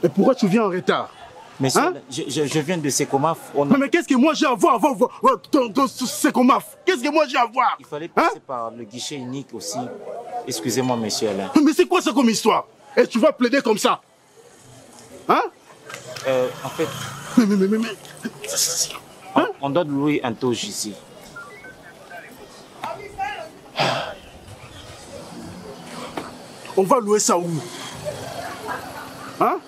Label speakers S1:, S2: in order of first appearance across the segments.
S1: Et pourquoi tu viens en retard?
S2: Monsieur, hein? je viens de Secomaf.
S1: Mais qu'est-ce que moi j'ai à voir avant ton Secomaf? Qu'est-ce que moi j'ai à voir?
S2: Il fallait passer par le guichet unique aussi. Excusez-moi, monsieur Alain.
S1: Mais c'est quoi ça comme histoire? Et tu vas plaider comme ça? Hein?
S2: En fait...
S1: Hein?
S2: On doit louer un toge ici.
S1: On va louer ça où? Hein?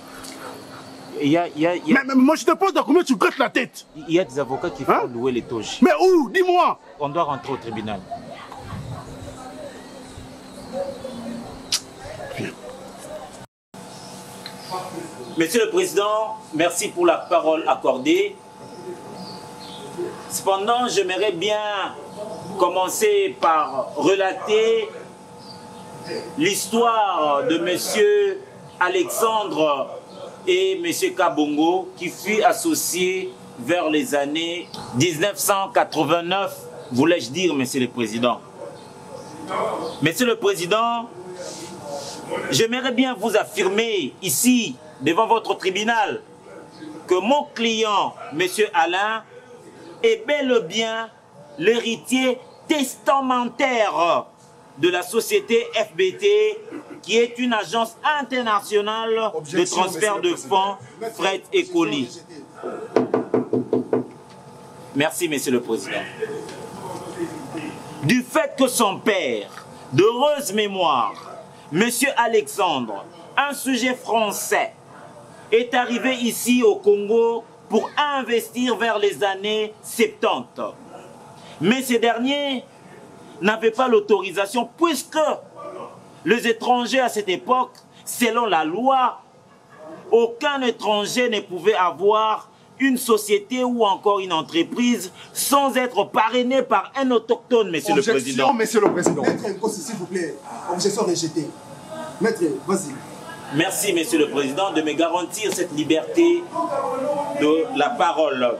S1: Mais moi je te pose dans combien tu grattes la tête?
S2: Il y a des avocats qui font louer les toges.
S1: Mais où? Dis-moi.
S2: On doit rentrer au tribunal. Monsieur le Président, merci pour la parole accordée. Cependant, j'aimerais bien commencer par relater l'histoire de monsieur Alexandre et monsieur Kabongo qui fut associé vers les années 1989, voulais-je dire, monsieur le Président. Monsieur le Président, j'aimerais bien vous affirmer ici, devant votre tribunal, que mon client, monsieur Alain, est bel et bien l'héritier testamentaire de la société FBT, qui est une agence internationale de transfert de fonds, fret et colis. Merci, monsieur le Président. Du fait que son père, d'heureuse mémoire, monsieur Alexandre, un sujet français, est arrivé ici au Congo pour investir vers les années 70. Mais ces derniers n'avaient pas l'autorisation puisque les étrangers à cette époque, selon la loi, aucun étranger ne pouvait avoir une société ou encore une entreprise sans être parrainé par un autochtone, monsieur le Président.
S3: Monsieur le Président.
S4: Maître, s'il vous plaît, objection rejetée. Maître, vas-y.
S2: Merci, monsieur le Président, de me garantir cette liberté de la parole.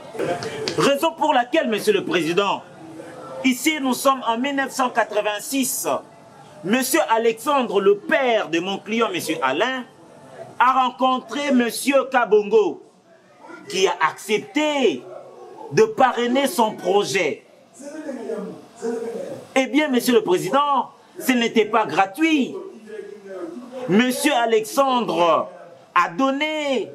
S2: Raison pour laquelle, monsieur le Président, ici nous sommes en 1986. Monsieur Alexandre, le père de mon client, monsieur Alain, a rencontré monsieur Kabongo, qui a accepté de parrainer son projet. Eh bien, monsieur le Président, ce n'était pas gratuit. Monsieur Alexandre a donné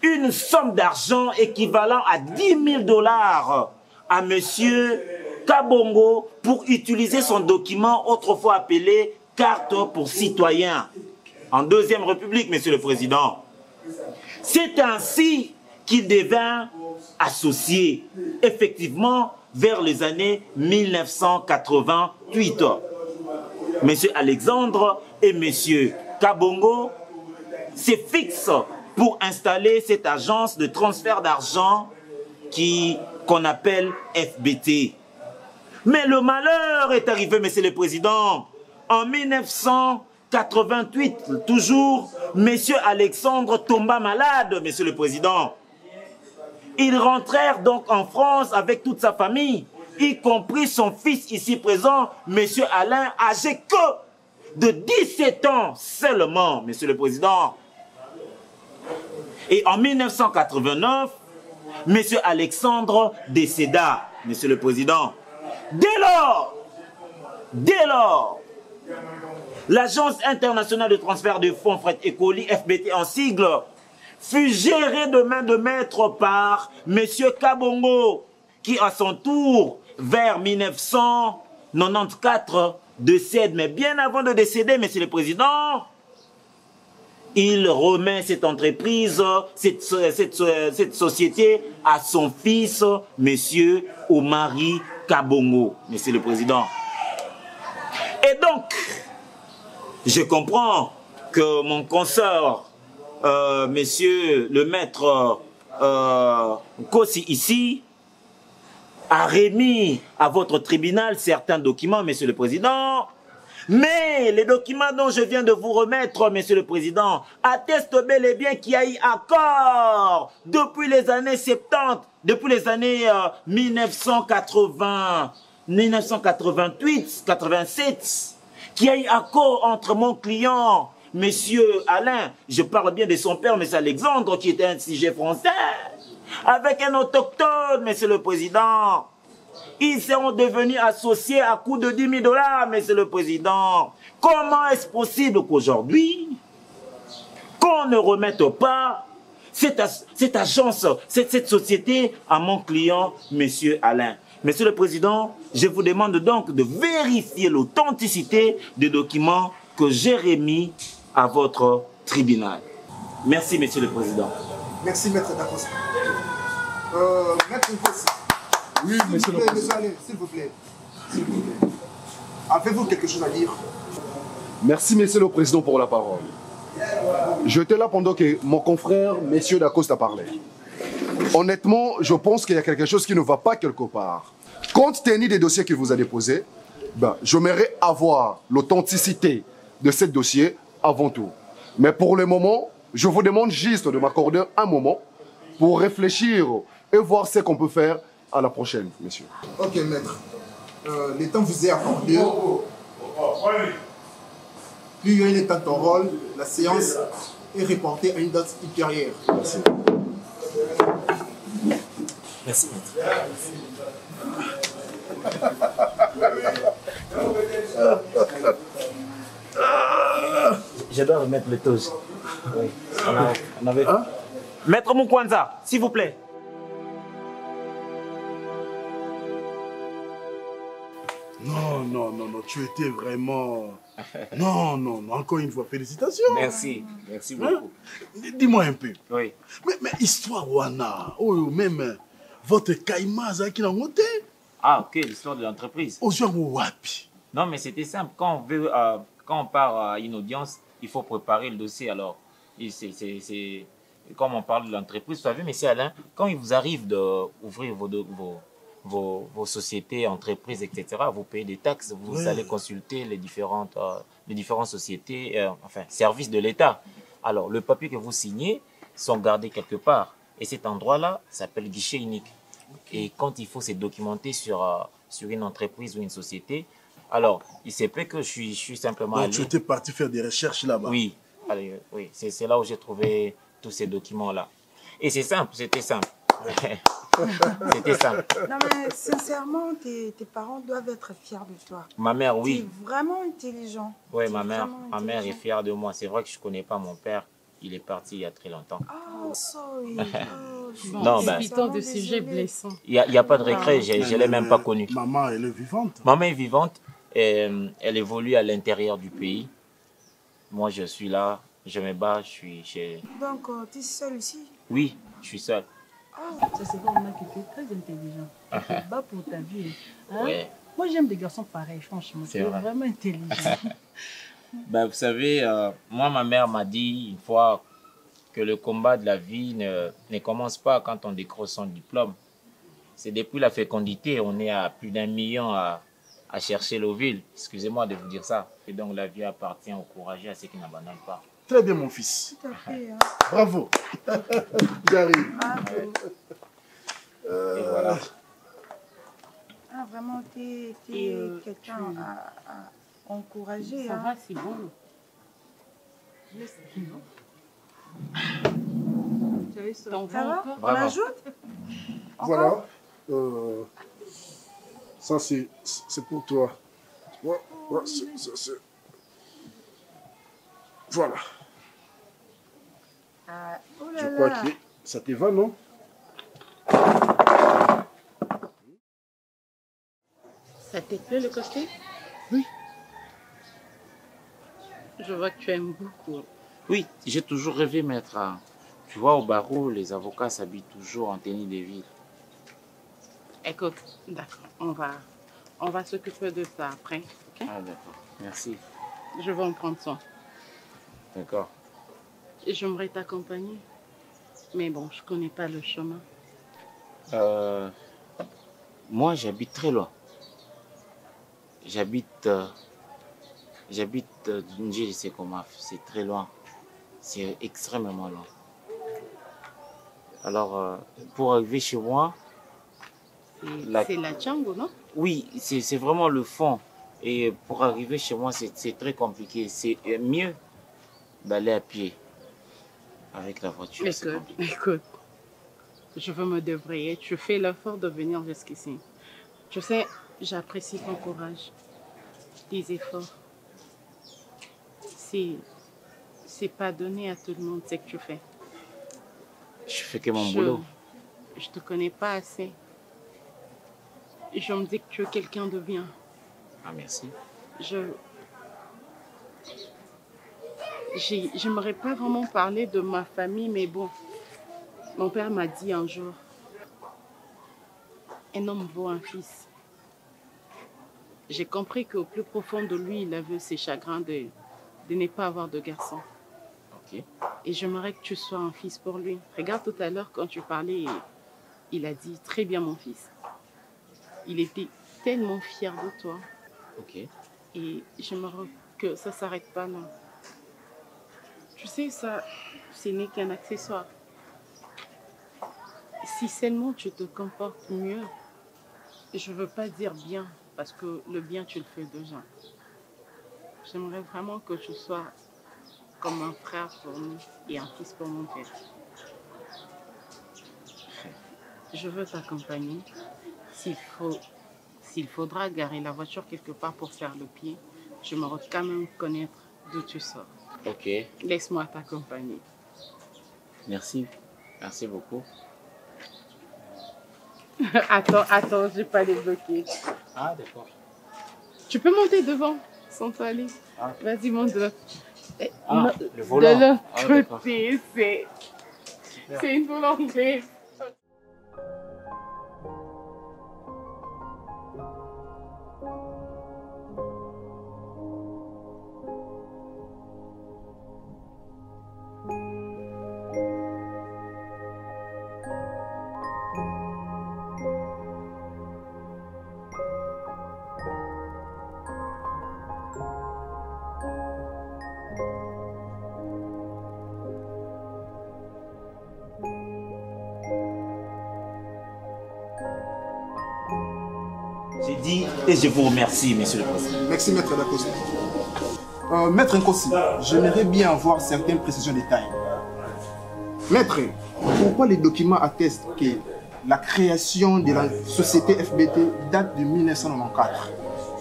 S2: une somme d'argent équivalent à 10 000 $ à monsieur Kabongo pour utiliser son document autrefois appelé carte pour citoyens en Deuxième République, monsieur le Président. C'est ainsi qu'il devint associé, effectivement, vers les années 1988. Monsieur Alexandre et monsieur Kabongo se fixent pour installer cette agence de transfert d'argent qu'on appelle FBT. Mais le malheur est arrivé, monsieur le Président. En 1988, toujours, monsieur Alexandre tomba malade, monsieur le Président. Ils rentrèrent donc en France avec toute sa famille, y compris son fils ici présent, monsieur Alain, âgé que de 17 ans seulement, monsieur le Président. Et en 1989, monsieur Alexandre décéda, monsieur le Président. Dès lors, l'Agence internationale de transfert de fonds, fret et colis, FBT en sigle, fut gérée de main de maître par monsieur Kabongo, qui à son tour, vers 1994, décède. Mais bien avant de décéder, monsieur le Président, il remet cette entreprise, cette société à son fils, Monsieur Omari Kabongo, Monsieur le Président. Et donc, je comprends que mon consoeur, Monsieur le maître Kossi ici, a remis à votre tribunal certains documents, Monsieur le Président. Mais les documents dont je viens de vous remettre, Monsieur le Président, attestent bel et bien qu'il y a eu accord depuis les années 70, depuis les années 1980, 1988, 87, qu'il y a eu accord entre mon client, Monsieur Alain, je parle bien de son père, Monsieur Alexandre, qui était un sujet français, avec un autochtone, Monsieur le Président. Ils seront devenus associés à coût de 10 000 $, Monsieur le Président. Comment est-ce possible qu'aujourd'hui, qu'on ne remette pas cette agence, cette société à mon client, Monsieur Alain? Monsieur le Président, je vous demande donc de vérifier l'authenticité des documents que j'ai remis à votre tribunal. Merci, Monsieur le Président.
S4: Merci, Maître Dacosta. Maître Nkossi.
S1: Oui, Monsieur le Président.
S4: S'il vous plaît. S'il vous plaît. Avez-vous quelque chose à dire?
S1: Merci, Monsieur le Président, pour la parole. J'étais là pendant que mon confrère, Monsieur Dacosta, parlait. Honnêtement, je pense qu'il y a quelque chose qui ne va pas quelque part. Compte tenu des dossiers que vous avez déposés, j'aimerais avoir l'authenticité de ce dossier avant tout. Mais pour le moment, je vous demande juste de m'accorder un moment pour réfléchir et voir ce qu'on peut faire à la prochaine, monsieur.
S4: Ok, maître. Le temps vous est accordé. Plus il est à ton rôle, la séance est reportée à une date ultérieure.
S1: Merci.
S2: Merci, maître. Je dois remettre le toast. Oui. On avait... Hein? Maître Moukwanza, s'il vous plaît.
S1: Non, non, non, non, tu étais vraiment... Non, non, non, encore une fois, félicitations.
S2: Merci, merci beaucoup.
S1: Hein? Dis-moi un peu.
S2: Oui.
S1: Mais histoire Wana, ou même votre caïmaza qui l'a monté.
S2: Ah, ok, l'histoire de l'entreprise.
S1: Aux yeux wapi.
S2: Non, mais c'était simple. Quand on part à une audience, il faut préparer le dossier. Alors, c'est comme on parle de l'entreprise, vous savez, monsieur Alain, quand il vous arrive d'ouvrir vos sociétés, entreprises, etc., vous payez des taxes, vous allez consulter les différentes sociétés, enfin, services de l'État. Alors, le papier que vous signez sont gardés quelque part. Et cet endroit-là s'appelle guichet unique. Et quand il faut se documenter sur une entreprise ou une société, alors, il se peut que je suis simplement allé...
S1: Tu étais parti faire des recherches là-bas.
S2: Oui, allez, oui, c'est là où j'ai trouvé tous ces documents-là. Et c'est simple, c'était simple. C'était simple.
S3: Non mais sincèrement, tes parents doivent être fiers de toi.
S2: Ma mère, oui.
S3: Tu es vraiment intelligent.
S2: Oui, ma mère est fière de moi. C'est vrai que je ne connais pas mon père. Il est parti il y a très longtemps.
S3: Oh, sorry. Oh,
S2: non, ben,
S5: évitons de sujets blessants.
S2: Il n'y a pas de regret, je ne l'ai même pas connue.
S1: Maman, elle est vivante.
S2: Maman est vivante. Elle évolue à l'intérieur du pays. Moi, je suis là, je me bats, je suis chez...
S3: Donc, tu es seul ici?
S2: Oui, je suis seul.
S5: Ça, c'est vraiment que tu es très intelligent. Tu te bats pour ta vie. Hein?
S2: Ouais.
S5: Moi, j'aime des garçons pareils, franchement. Tu es vraiment intelligent.
S2: Ben, vous savez, moi, ma mère m'a dit une fois que le combat de la vie ne commence pas quand on décroche son diplôme. C'est depuis la fécondité, on est à plus d'1 million à chercher l'ovule. Excusez-moi de vous dire ça. Et donc, la vie appartient aux courageux, à ceux qui n'abandonnent pas.
S1: Très bien, mon fils.
S3: Tout à fait. Hein.
S1: Bravo. J'arrive.
S3: Bravo.
S2: Et voilà.
S3: Ah, vraiment, tu es quelqu'un à encourager.
S5: Ça
S3: hein.
S5: va, c'est bon.
S3: Ça va? On
S2: Bravo.
S3: ajoute?
S1: Voilà. Ça, c'est pour toi. Ouais, voilà.
S3: Ah, oh là
S1: Je
S3: là.
S1: crois que ça te va, non?
S5: Ça te plaît le costume?
S1: Oui.
S5: Je vois que tu aimes beaucoup.
S2: Oui, j'ai toujours rêvé, maître. Tu vois, au barreau, les avocats s'habillent toujours en tenue de ville.
S5: Écoute, d'accord, on va s'occuper de ça après, ok?
S2: Ah, d'accord. Merci.
S5: Je vais en prendre soin.
S2: D'accord.
S5: J'aimerais t'accompagner, mais bon, je connais pas le chemin.
S2: Moi, j'habite très loin. J'habite Djinji, c'est comment, c'est très loin. C'est extrêmement loin. Alors, pour arriver chez moi...
S5: C'est la Django, non?
S2: Oui, c'est vraiment le fond. Et pour arriver chez moi, c'est très compliqué. C'est mieux d'aller à pied. Avec la voiture, c'est compliqué.
S5: Écoute, je veux me débrouiller. Tu fais l'effort de venir jusqu'ici. Tu sais, j'apprécie ton courage, tes efforts. C'est pas donné à tout le monde ce que tu fais.
S2: Je fais que mon boulot.
S5: Je te connais pas assez. Je me dis que tu es quelqu'un de bien.
S2: Ah, merci.
S5: J'aimerais pas vraiment parler de ma famille, mais bon, mon père m'a dit un jour, un homme vaut un fils. J'ai compris qu'au plus profond de lui, il avait ses chagrins de ne pas avoir de garçon.
S2: Ok.
S5: Et j'aimerais que tu sois un fils pour lui. Regarde tout à l'heure quand tu parlais, il a dit très bien mon fils. Il était tellement fier de toi.
S2: Ok.
S5: Et j'aimerais que ça ne s'arrête pas là. Tu sais, ça, ce n'est qu'un accessoire. Si seulement tu te comportes mieux, je ne veux pas dire bien, parce que le bien, tu le fais déjà. J'aimerais vraiment que tu sois comme un frère pour nous et un fils pour mon père. Je veux t'accompagner. S'il faudra garer la voiture quelque part pour faire le pied, j'aimerais quand même connaître d'où tu sors.
S2: Ok.
S5: Laisse-moi t'accompagner.
S2: Merci. Merci beaucoup.
S5: Attends, je n'ai pas débloqué.
S2: Ah, d'accord.
S5: Tu peux monter devant sans aller.
S2: Ah.
S5: Vas-y, monte devant.
S2: Ah, le volant.
S5: De l'autre
S2: Ah,
S5: côté, c'est une volonté.
S2: J'ai dit et je vous remercie, Monsieur le Président.
S4: Merci, Maître Dacosta. Maître Nkosi, j'aimerais bien avoir certaines précisions détails. Maître, pourquoi les documents attestent que la création de la société FBT date de 1994?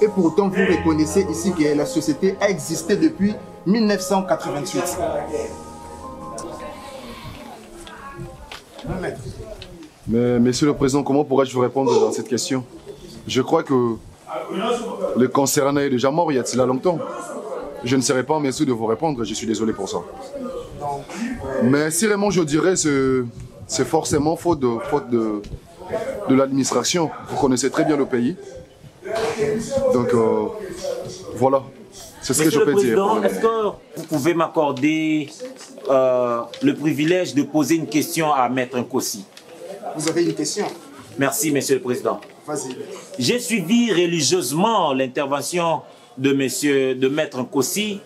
S4: Et pourtant, vous reconnaissez ici que la société a existé depuis 1988. Non, Maître.
S1: Mais, Monsieur le Président, comment pourrais-je vous répondre à cette question? Je crois que le concerné est déjà mort il y a de cela longtemps. Je ne serai pas en mesure de vous répondre, je suis désolé pour ça. Mais si vraiment je dirais, c'est forcément faute de l'administration. Vous connaissez très bien le pays. Donc voilà, c'est ce que je peux dire.
S2: Monsieur le Président, est-ce que vous pouvez m'accorder le privilège de poser une question à Maître Nkosi?
S4: Vous avez une question?
S2: Merci, Monsieur le Président.
S4: Vas-y.
S2: J'ai suivi religieusement l'intervention de Maître Nkosi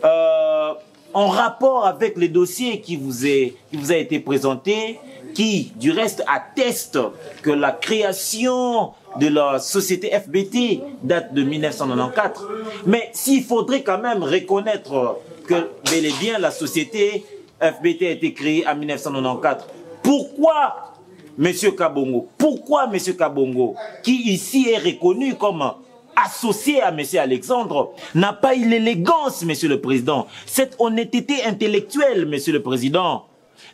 S2: en rapport avec le dossier qui vous a été présenté, qui, du reste, atteste que la création de la société FBT date de 1994. Mais s'il faudrait quand même reconnaître que bel et bien la société FBT a été créée en 1994, pourquoi Monsieur Kabongo, qui ici est reconnu comme associé à Monsieur Alexandre, n'a pas eu l'élégance, Monsieur le Président, cette honnêteté intellectuelle, Monsieur le Président,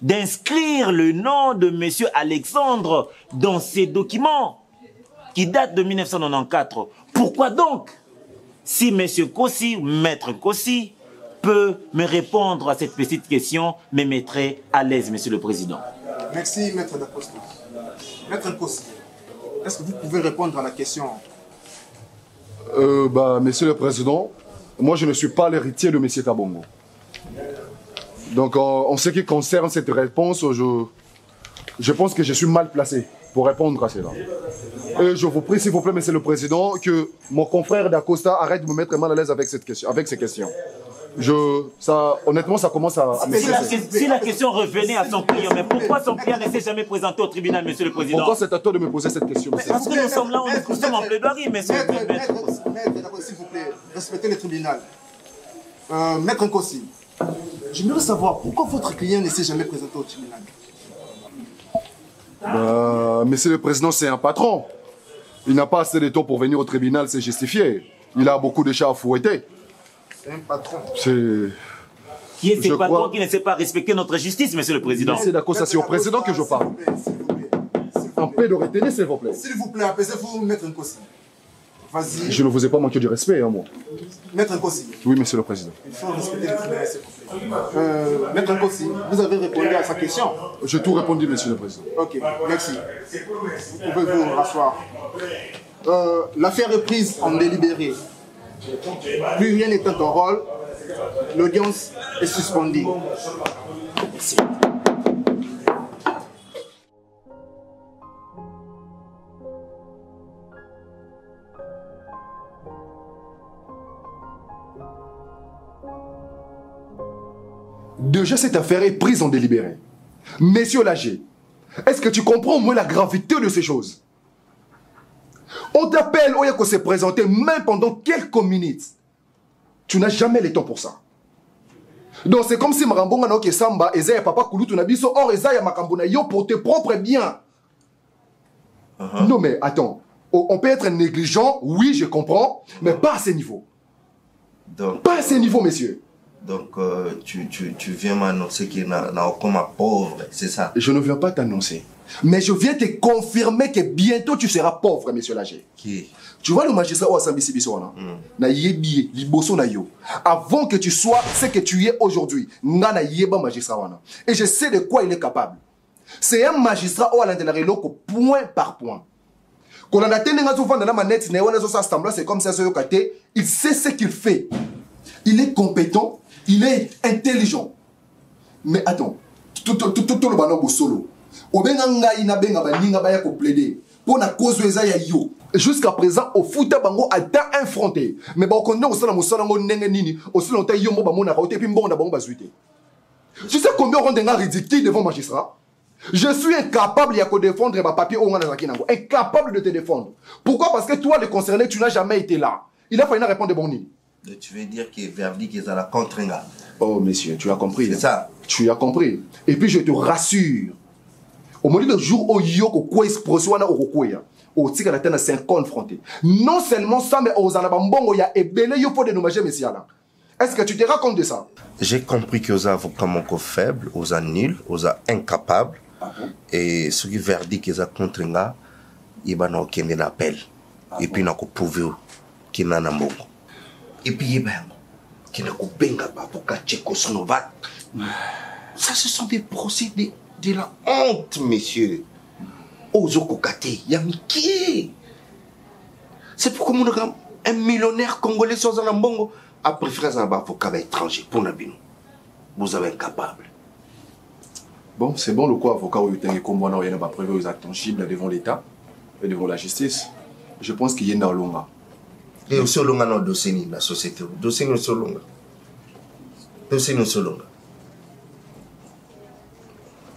S2: d'inscrire le nom de Monsieur Alexandre dans ces documents qui datent de 1994. Pourquoi donc, si Monsieur Kossi, Maître Kossi, peut me répondre à cette petite question me mettrait à l'aise, Monsieur le Président.
S4: Merci, Maître Dacosta. Maître Nkossi, est-ce que vous pouvez répondre à la question?
S1: Monsieur le Président, moi je ne suis pas l'héritier de Monsieur Kabongo. Donc en ce qui concerne cette réponse, je pense que je suis mal placé pour répondre à cela. Et je vous prie, s'il vous plaît, Monsieur le Président, que mon confrère Dacosta arrête de me mettre mal à l'aise avec ces questions. Honnêtement, ça commence à
S2: Si la question revenait à son client, mais pourquoi son client ne s'est jamais présenté au tribunal, Monsieur le Président?
S1: Pourquoi c'est à toi de me poser cette question, monsieur?
S2: Parce que nous sommes là, nous sommes en plaidoirie, Monsieur.
S4: Maître, s'il vous plaît, respectez le tribunal. Maître Nkossi, j'aimerais savoir pourquoi votre client ne s'est jamais présenté au tribunal.
S1: Monsieur le Président, c'est un patron. Il n'a pas assez de temps pour venir au tribunal, c'est justifié. Il a beaucoup de chats à fouetter.
S4: C'est un patron.
S2: Qui est ce patron qui ne sait pas respecter notre justice, Monsieur le Président?
S1: C'est Dacosta, c'est au Président que je parle. En paix de retenir, s'il vous plaît.
S4: S'il vous plaît, apaisez-vous, Maître Nkossi. Vas-y.
S1: Je ne vous ai pas manqué du respect, moi.
S4: Maître Nkossi.
S1: Oui, Monsieur le Président.
S4: Il faut respecter le tribunal, s'il vous plaît. Maître Nkossi, vous avez répondu à sa question.
S1: J'ai tout répondu, Monsieur le Président.
S4: Ok, merci. Vous pouvez vous rasseoir. L'affaire est prise en délibéré. Plus rien n'est en rôle. L'audience est suspendue. Merci.
S1: Déjà, cette affaire est prise en délibéré. Monsieur Lager, est-ce que tu comprends au moins la gravité de ces choses? On t'appelle, on s'est présenté même pendant quelques minutes. Tu n'as jamais le temps pour ça. Donc c'est comme si Marambonga na oke samba, Ezaya papa kulutu na biso, or Ezaya makambona yo pour tes propres biens. Non mais attends, on peut être négligent, oui je comprends, mais pas à ce niveau.
S6: Donc,
S1: pas à ce niveau, messieurs.
S6: Donc tu viens m'annoncer qu'il n'a aucun pauvre, c'est ça?
S1: Je ne viens pas t'annoncer. Mais je viens te confirmer que bientôt tu seras pauvre, monsieur Lager.
S6: Qui?
S1: Tu vois le magistrat Ouasambi Sibisoana? Na yebi, liboso na yo. Avant que tu sois ce que tu es aujourd'hui, na yeba magistrat wana. Et je sais de quoi il est capable. C'est un magistrat au alandelare point par point. Quand on a tenu à souvent dans la manette, c'est comme ça, il sait ce qu'il fait. Il est compétent, il est intelligent. Mais attends, tout le banon solo. Jusqu'à présent, au foot, bango a un fronté. Mais bon, on tu sais combien on est ridicule devant le magistrat? Je suis incapable de défendre ma papier au incapable de te défendre. Pourquoi? Parce que toi, le concerné, tu n'as jamais été là. Il a fallu répondre de bon nid.
S6: Tu veux dire que Verdi est à la contre.
S1: Oh, monsieur, tu as compris.
S6: C'est ça.
S1: Tu as compris. Et puis, je te rassure. Au moment du jour où Yoko quoi expression au Koya, au tika la tena 5 confrontés. Non seulement ça, mais aux anabambongo ya ebele yopo de nommager monsieur là. Est-ce que tu te rends compte de ça?
S6: J'ai compris que aux avocats manquent faibles, aux nuls, aux incapables. Et ce qui Verdi qui est à contre nga, il va n'a aucun appel. Et puis n'a qu'au prouver qu'il n'a pas. Et puis il va qu'il n'a qu'au benga pour cacher Kosnovat. Ça, ce sont des procédés de la honte, messieurs. Ozo Kokate, Yamiki. C'est pourquoi mon grand, un millionnaire congolais sur un bongo a préféré un avocat étranger pour Nabino. Vous avez incapable.
S1: Bon, c'est bon le quoi, avocat ou il n'y a pas prévu aux actes tangibles devant l'État et devant la justice. Je pense qu'il y a une longa.
S6: Et aussi longa dans le dossier de la société. Le dossier nous est longa. Le dossier nous est longa.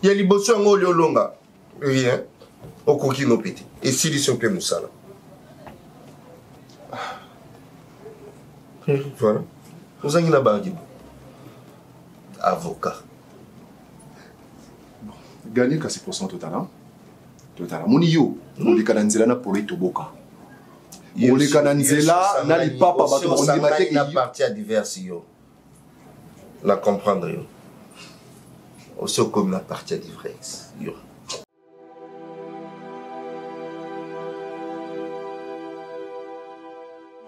S6: Il y a les bosses en haut longa. Oui, hein. Au coquille nos petits. Et si ils sont que nous ça là. Voilà. Nous avons là-bas. Avocat.
S1: Gagner 4% total. Total. Mon yo, on les cananzela pour les toboka. On les cananzela, n'a les papa bateau. On les maté
S6: la partie à divers yo. La comprendre yo. Aussi comme la partie à divers yo.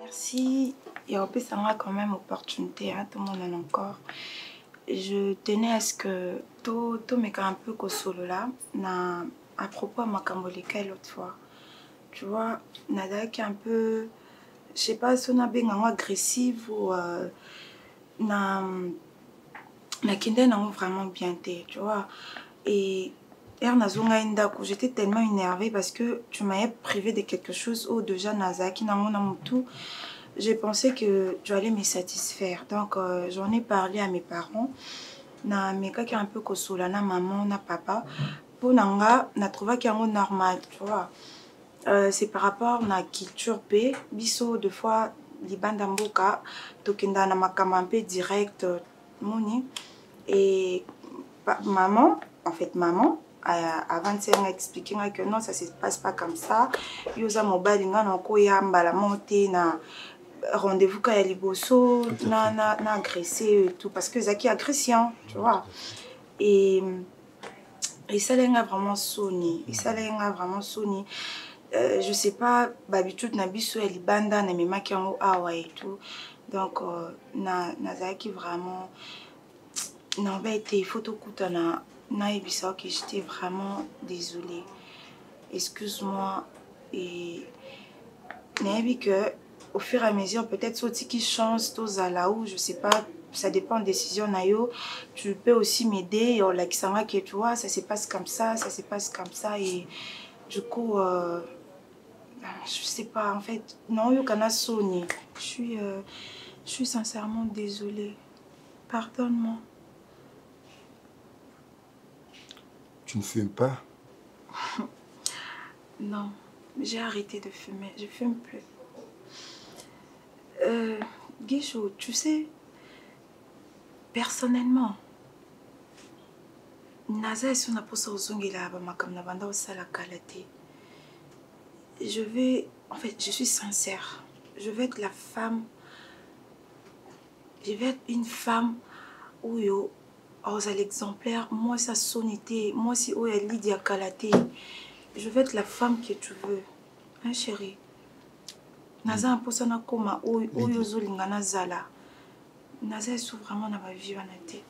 S3: Merci. si il y a quand même opportunité, hein, tout le monde en a encore. Je tenais à ce que tout me un peu solo là, à propos de ma cambolika l'autre fois. Tu vois, Nada qui est un peu, je sais pas si on a bien agressive ou na kinde na vraiment bien té, tu vois. Et j'étais tellement énervée parce que tu m'avais privé de quelque chose ou déjà Nazaki na mon tout. J'ai pensé que tu allais me satisfaire. Donc j'en ai parlé à mes parents. Na meka qui un peu kosola na maman na papa. Pour nanga na trouvé qu'il est normal, tu vois. C'est par rapport à la culture P. Biso deux fois libanda mboka tokenda na makama un peu direct moni et maman avant de s'expliquer que non, ça se passe pas comme ça. Yosa mobile ngana ko yamba la monter na rendez-vous quand il liboso na agressé et tout parce que Zaki agression, tu vois. Et ça l'a vraiment sonné. Je sais pas, d'habitude na biso ya libanda na memaki yango awa et tout. Donc na Zaki vraiment non ben été photo kutana na ebisa que j'étais vraiment désolée. Excuse-moi et n'abi que au fur et à mesure peut-être sauter qui change tous à là où je sais pas, ça dépend de décision nayo, tu peux aussi m'aider ou la kisanga que tu vois ça se passe comme ça et du coup je sais pas en fait non yo kana soni. Je suis sincèrement désolée. Pardonne-moi.
S4: Tu ne fumes pas?
S3: Non, j'ai arrêté de fumer. Je fume plus. Guichou, tu sais, personnellement, Naza est sur la pose aux ongles là-bas, comme la bande au salakalate. En fait, je suis sincère. Je vais être la femme. Je vais être une femme où yo. Oh, l'exemplaire, moi ça sonité, moi si oh elle Lydia Kalaté, je vais être la femme que tu veux, hein chérie. Naza un peu ça na koma oh yozo lingana zala. Naza est vraiment dans ma vie vanité.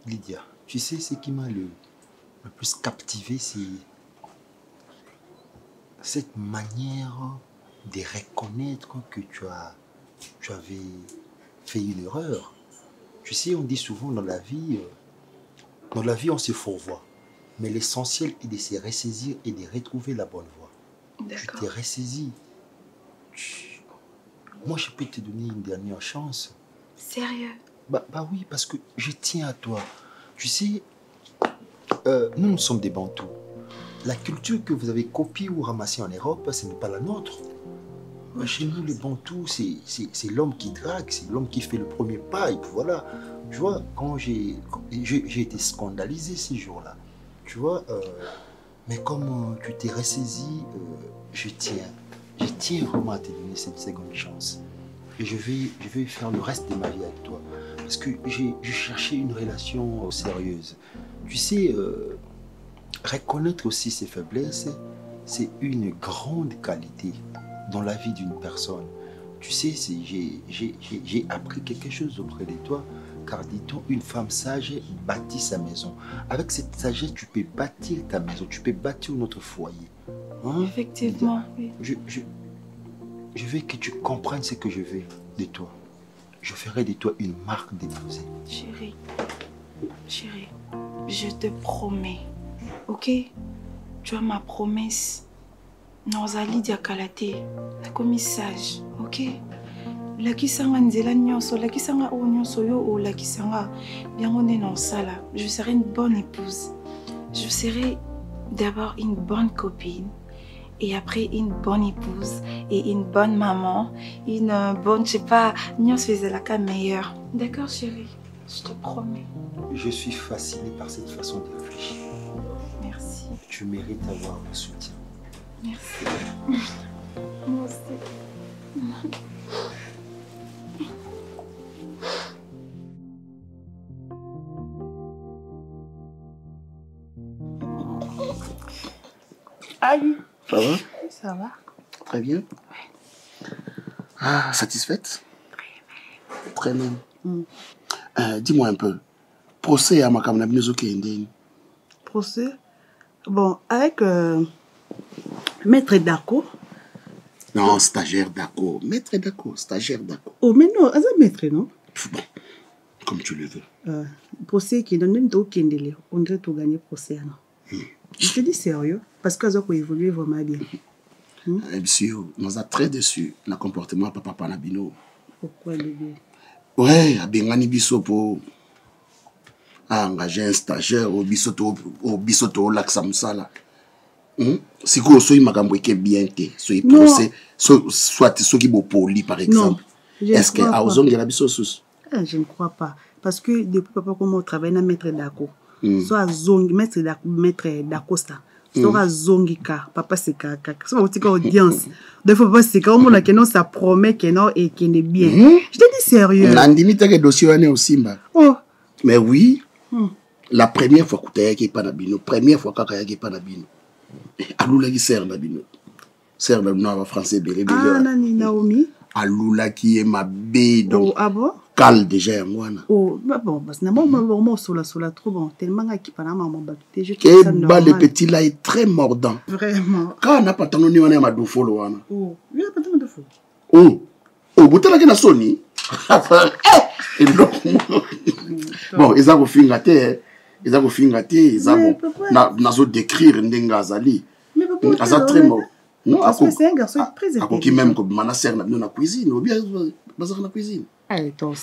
S7: Lydia, tu sais ce qui m'a le plus captivé, c'est cette manière de reconnaître que tu avais fait une erreur. Tu sais, on dit souvent dans la vie, on se fourvoie. Mais l'essentiel est de se ressaisir et de retrouver la bonne voie. Tu t'es ressaisi. Moi, je peux te donner une dernière chance.
S3: Sérieux?
S7: Bah oui, parce que je tiens à toi. Tu sais, nous sommes des Bantous. La culture que vous avez copiée ou ramassée en Europe, ce n'est pas la nôtre. Chez nous, les Bantous, c'est l'homme qui drague, c'est l'homme qui fait le premier pas. Et puis voilà, tu vois, quand j'ai été scandalisé ces jours-là, tu vois, mais comme tu t'es ressaisi, je tiens vraiment à te donner cette seconde chance. Et je vais faire le reste de ma vie avec toi. Parce que j'ai cherché une relation sérieuse. Tu sais, reconnaître aussi ses faiblesses, c'est une grande qualité dans la vie d'une personne. Tu sais, j'ai appris quelque chose auprès de toi, car dit-on, une femme sage bâtit sa maison. Avec cette sagesse, tu peux bâtir ta maison, tu peux bâtir notre foyer. Hein?
S3: Effectivement, oui.
S7: Je veux que tu comprennes ce que je veux de toi. Je ferai de toi une marque d'épousée.
S3: Chérie, je te promets, ok? Tu as ma promesse. Nozali dia kalate, nakomi sage, ok? Lakisanga nzela nyonso, lakisanga o nyonso yo o lakisanga biango ne non sala. Je serai une bonne épouse. Je serai d'abord une bonne copine et après une bonne épouse et une bonne maman, une bonne, je sais pas, nyonso faisait la cas meilleure. D'accord chérie, je te promets.
S7: Je suis fasciné par cette façon de réfléchir.
S3: Merci.
S7: Tu mérites d'avoir mon soutien.
S3: Merci. Moi aussi.
S8: Aïe.
S9: Ça va?
S8: Ça va.
S9: Très bien.
S8: Ah, satisfaite? Très bien. Dis-moi un peu. Procès à ma camarade qui
S9: Procès? Bon, avec Maître Dako.
S8: Non, stagiaire Dako. Maître Dako, stagiaire Dako.
S9: Oh, mais non, c'est maître, non?
S8: Bon, comme tu le veux.
S9: Procès qui donne au Kendele. On dirait tout gagner procès, non? Je te dis sérieux, parce que ça a évolué vraiment bien.
S8: Monsieur, nous sommes très déçus le comportement de Papa Panabino.
S9: Pourquoi le bien?
S8: Ouais, à Bengani Bisso pour engager un stagiaire au Bissoto Lac Samsala. Si vous avez un qui est bien, soit procès, soit ceux qui sont polis, par exemple. Est-ce que à Ozon, il y a Bisso sous? Je
S9: ne crois pas. Parce que depuis Papa, comment on travaille dans Maître Dako, soit à Zongi, Maître Dacosta. Sora zongika papa c'est kaka ça va dire audience de fois papa c'est comme on a que non ça promet que non et qu'il est bien je te dis sérieux
S8: nandimi take dossier ane osimba oh mais oui la première fois que tu as pas nabino première fois que tu as pas nabino alula qui sert nabino en français belé
S9: ah nani Naomi
S8: alula qui est ma bé donc
S9: oh ah bon
S8: cal déjà ngwana
S9: oh bon parce que moi sola trop bon tellement qui parle maman baté je
S8: le petit là est très mordant
S9: vraiment
S8: quand on a pas tant ni on a ma do follow wana
S9: oh il a pas tant de fou
S8: oh botala que na soni bon ils ont fingate ils ont na zo décrire ndenga zali
S9: mais papa
S8: ça très mort non
S9: parce que c'est un garçon très
S8: intelligent qui même comme manager na la cuisine ou bien bazar na cuisine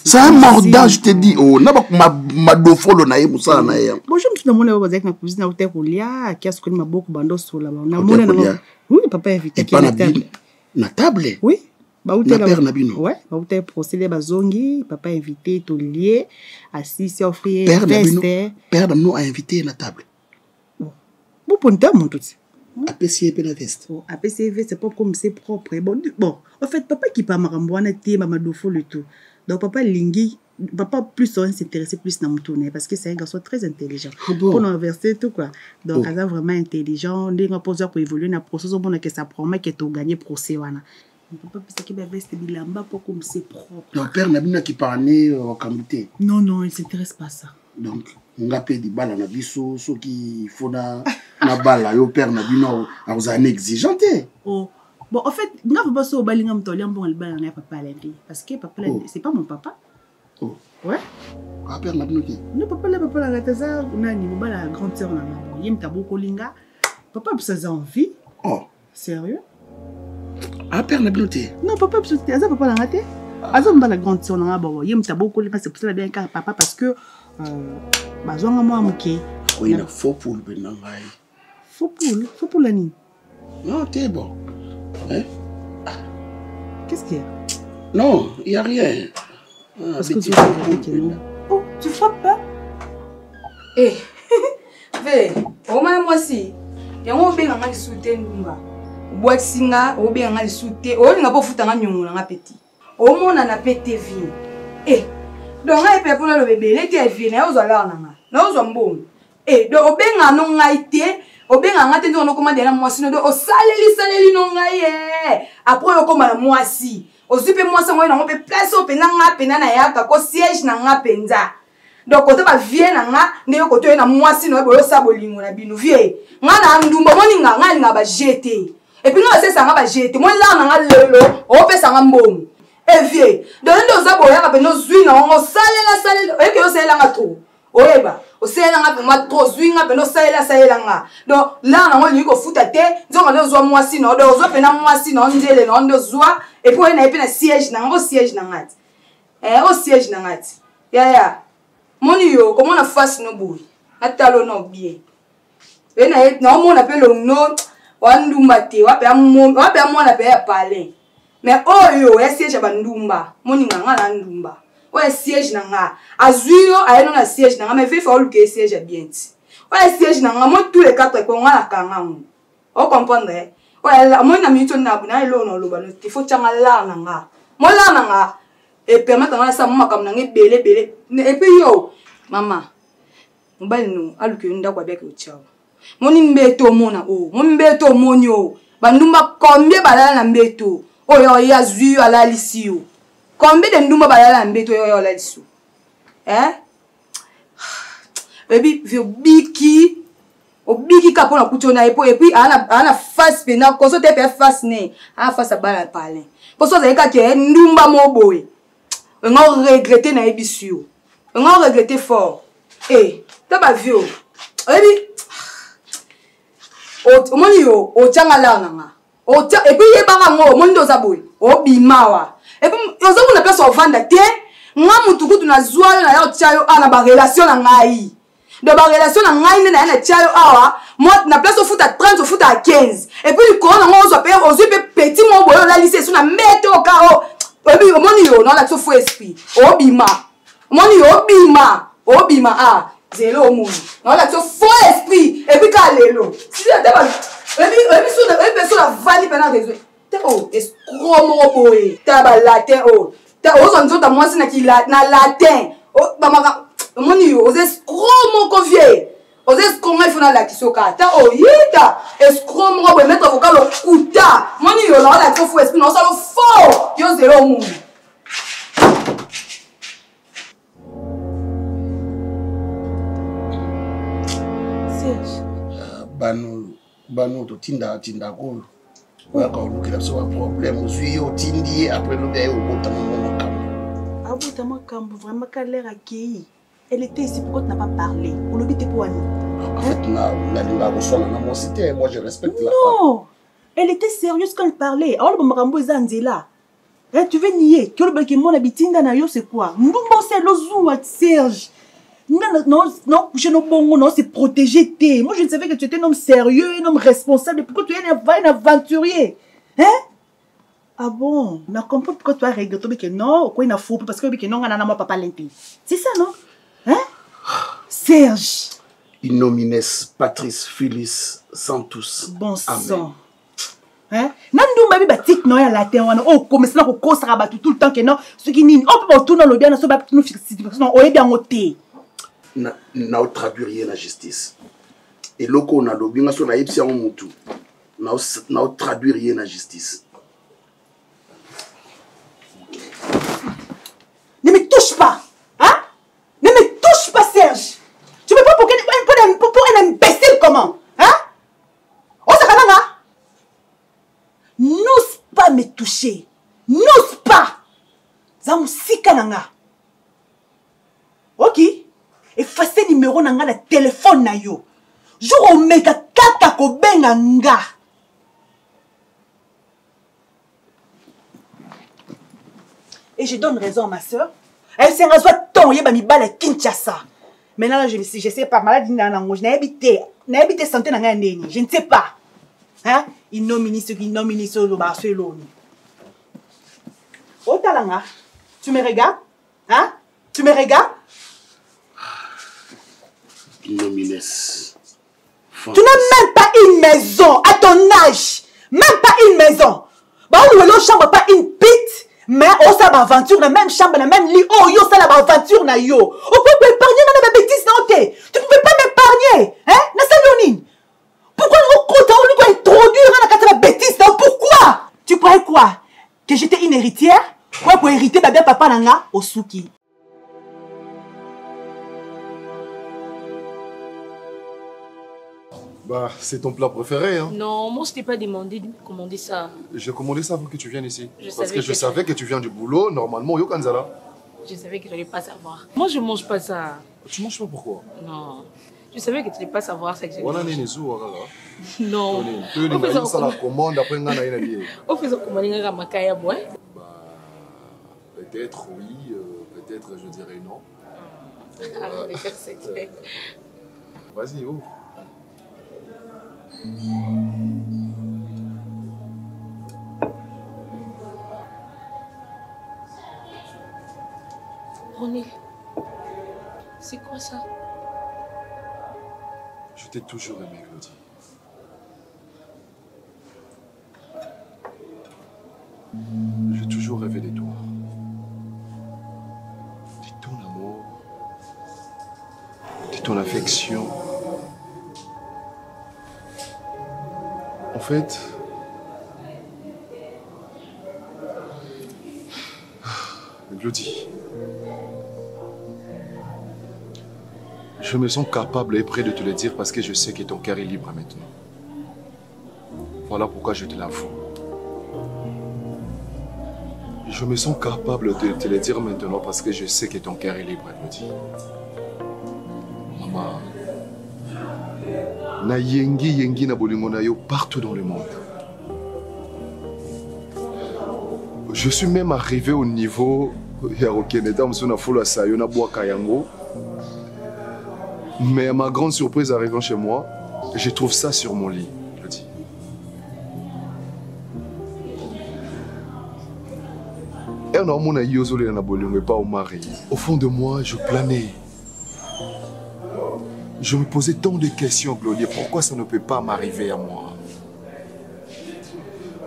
S9: c'est
S8: un mordant je te dis oh na ma do follow na yemusa na ye
S9: bon je me suis demandé bazar na cuisine au terre lia qu'est-ce que ma beaucoup bando sur là na mona oui papa invité qui
S8: na table
S9: oui
S8: la père nabino
S9: ouais ba uté procéder bazongi papa invité to lié assis offrir
S8: père nabino a invité na table
S9: bon pour toi mon tout
S8: APC pe na veste
S9: APC veste c'est pas comme c'est propre bon en fait papa qui pas marambwana té mama do fo le tout donc papa lingi papa plus on s'intéressait plus dans mon tournée parce que c'est un garçon très intelligent pour l'inverser tout quoi donc il est vraiment intelligent il va poser pour évoluer dans processus bon que ça promet que tu gagner procès wana papa parce que veste bilamba pour comme c'est propre
S8: le père nabina qui parlait au Kambuté
S9: non il s'intéresse pas à ça
S8: donc ngape di bala na biso so qui fona na bala yo père na bino a vous en exigeanté
S9: oh bon en fait nga pas so balinga mtoli ambon le bala na papa lundi parce que papa c'est pas mon papa
S8: oh
S9: ouais
S8: a père na bino qui
S9: non papa la ngataza nani mo bala grande sœur na ngabo yem taboko linga papa ça envie
S8: oh
S9: sérieux
S8: a père na bino té
S9: non papa ça papa la ngate azo mbala grande sœur na ngabo yem taboko linga c'est pour ça bien car papa parce que bazonga moi muke
S8: oui na faux poule benangai
S9: faux poule la nini
S8: non t'es bon hein
S9: qu'est-ce qu'il y a
S8: non il y a rien
S9: parce que tu oh tu frappes pas
S10: eh ve o ma moi si yango benga nga lisute ndumba boisinga o benga nga lisute o linga po futa nga nyongola nga petit o mona na pete vini donc ay pe pour le bébé les tie vini o zo la nga na o zo mbongo donc o benga no ngaite o benga nga te ndo ko mandela mwasi no o saleli no ngaye après o ko mala mwasi o zipe mwasi ngo na pe place o pena nga pena na yaka ko siège na nga penza donc o te ba vie na nga ne ko to na mwasi no bo sa bolingo na binu vie nga na ndumba moni nga linga ba jeter et puis nga se sa nga ba jeter mo la na nga lelo o pe sa nga mbongo vie donc ndo za boya ka beno zwina ngo salela e ke o sela nga to oyeba o sela nga pe ma to zwinga beno salela nga donc là na ngo liko futa te nzonga ndo zwa mwasi no do zo pe na mwasi no ndele no ndo zwa et puis na pe na siège na ngo siège na ngati o siège na ngati ya moni yo comment na face no boy atalo no bien e na mona pe lo no wandumba te wa pe mona pe ya parler mais oyo ya siège ba ndumba moni nga na ndumba o ya siège na nga azuyo ayeno na siège na nga mais fait faut que siège bien ti o ya siège na nga mo tous les quatre ko nga na kanga ngo o comprendre o ya mo na minute na buna elo no loba no il faut tanga la na nga mo la na nga et permettre nga sa mo makam na ngebele et puis yo mama mbali no aluke nda kwa beke uchao moni mbeto mona o mo mbeto monyo bandumba combien balala na mbeto oyo ya zui ala lisio. Combien de ndumba balala mbeto oyo ala lisio. Baby, obiki kapona kutona epo et puis ana face pena koso te pe face ne. Ana face bala parler. Poso za eka ke ndumba moboy. On regretter na ebisio. On regretter fort. Taba vio. Baby. Omoni yo ochangala nanga. Et puis yebanga ngo mondo za boy. Obimawa. Et puis yozo kuna place ovanda te. Nga mutukutu na zwala na yo chayo ana ba relation na ngai. De ba relation na ngai ne na chayo awa. Moi na place au foot à 30 au foot à 15. Et puis le corona ngo zo pe ozu pe petit mo boyo la lycée so na meto ka o. Et puis omoni yo na la so fou esprit. Obima. Omoni yo obima ah. Zéro au monde. Non, là, tu as faux esprit. Et puis, quand l'élo. Si tu as des personnes à valider pendant des heures. T'es oh, escroc, mon boy. T'as un latin, oh. T'as osé nous moi, c'est qui na latin. Oh, bah, mon yo, os escroc, mon convié. Os escroc, il faut na la kisoka. T'as oh, yita. Escroc, mon boy, mettre avocat le couta. Mon yo, là, tu as faux esprit. Non, ça le faux. Yo, zéro au monde.
S8: Bano to tinda ko wa ka olukira so problème ozui otindi après le bien obota makambo
S9: abota makambo vraiment qu'elle a accueilli. Elle était ici, pourquoi tu n'as pas parlé? On le dit pour Annie.
S8: En fait moi je respecte la femme.
S9: Non, elle était sérieuse quand elle parlait. Alors le makambo là. Tu veux nier que le bec mon habitinda na yo c'est quoi? Nous c'est le zou Serge. Non, je non, c'est protégé. Moi, je ne savais que tu étais un homme sérieux, un homme responsable. Pourquoi tu es un aventurier? Hein? Ah bon? Je comprends pourquoi tu as regretté que non, quoi il n'a faux, parce que non, on a pas papa l'intérêt. C'est ça, non? Hein? Serge.
S8: Innomines Patrice Phyllis Santos.
S9: Bon sang. Hein? Nandou m'a batik non ya latin wana oh comme ça ko kosara ba tout le temps que non ce qui ni on peut tourner le bien so ba nous situation on est bien moté.
S8: Na traduire la justice et loko on a lobinga so na yipsi en mutu na traduire la justice.
S9: Ne me touche pas, hein? Ne me touche pas Serge. Tu veux pas pour un imbécile comment? Hein? Oh ça kananga. N'ose pas me toucher. N'ose pas. Zamusika nanga. Ok? Effacez numéro nanga la téléphone na yo. Jour omeka kaka ko benga nga. Et je donne raison à ma soeur. Elle s'est rasée ton yeba mi bala Kinshasa. Maintenant je sais pas maladie na nango, je n'ai habité santé nanga ndeni. Je ne sais pas. Hein? Il nomine ce qui nomine ce le Barcelone. Oh talanga, tu me regardes? Hein? Tu me regardes?
S8: Nomines.
S9: Tu n'as même pas une maison à ton âge. Même pas une maison. Bah on ne chambre pas une pite. Mais on s'est aventure dans la même chambre, dans le même lit. Oh yo ça l'aventure na yo. On peut épargner dans la bêtise non t'es. Tu ne peux pas m'épargner. Hein? N'est-ce pourquoi on doit introduire dans la bêtise? Pourquoi? Tu croyais quoi? Que j'étais une héritière? Quoi pour hériter bébé papa nanga au souki?
S1: Bah, c'est ton plat préféré, hein?
S11: Non, moi je t'ai pas demandé de commander ça.
S1: J'ai commandé ça avant que tu viennes ici.
S11: Parce que
S1: je savais que tu viens du boulot, normalement, yo kanzala.
S11: Je savais que tu n'allais pas savoir. Moi je mange pas ça.
S1: Tu manges pas pourquoi?
S11: Non. Je savais que tu n'allais pas savoir ça que j'ai.
S1: Non.
S11: On fait ça
S1: la commande après on a une
S11: On fait ça commander à Makaya boy.
S1: Bah, peut-être oui, peut-être je dirais non. Vas-y, ouvre.
S11: René, c'est quoi ça?
S1: Je t'ai toujours aimé, Claudie. J'ai toujours rêvé de toi. De ton amour, de ton affection. En fait, Glody, je me sens capable et prêt de te le dire parce que je sais que ton cœur est libre maintenant. Voilà pourquoi je te l'avoue. Je me sens capable de te le dire maintenant parce que je sais que ton cœur est libre, Glody. Maman, na yengi na bolingo na yo partout dans le monde. Je suis même arrivé au niveau ya Okeneda msona fula sayo na boaka yango. Mais à ma grande surprise arrivant chez moi, je trouve ça sur mon lit, Glody. Au fond de moi, je planais. Je me posais tant de questions, Glody. Pourquoi ça ne peut pas m'arriver à moi?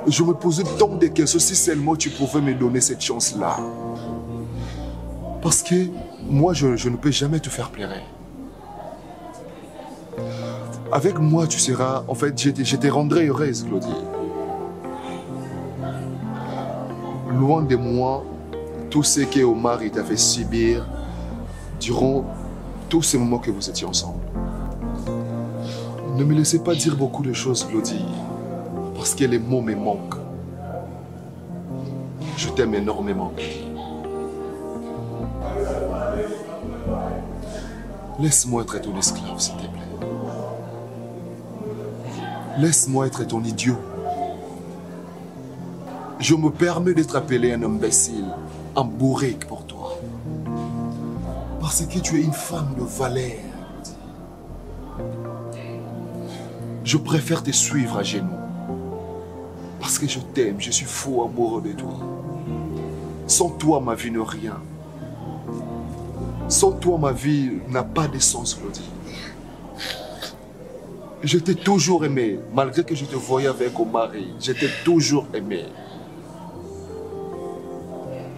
S1: Je me posais tant de questions. Si seulement tu pouvais me donner cette chance-là. Parce que moi, je ne peux jamais te faire pleurer. Avec moi, tu seras... En fait, je te rendrai heureuse, Glody. Loin de moi, tout ce que Omar t'a fait subir durant tous ces moments que vous étiez ensemble. Ne me laissez pas dire beaucoup de choses, Glody, parce que les mots me manquent. Je t'aime énormément. Laisse-moi être ton esclave, s'il te plaît. Laisse-moi être ton idiot. Je me permets d'être appelé un imbécile, un bourrique pour toi. Parce que tu es une femme de valeur. Je préfère te suivre à genoux. Parce que je t'aime, je suis fou amoureux de toi. Sans toi, ma vie n'est rien. Sans toi, ma vie n'a pas de sens, Glody. Je t'ai toujours aimé, malgré que je te voyais avec mon mari. Je t'ai toujours aimé.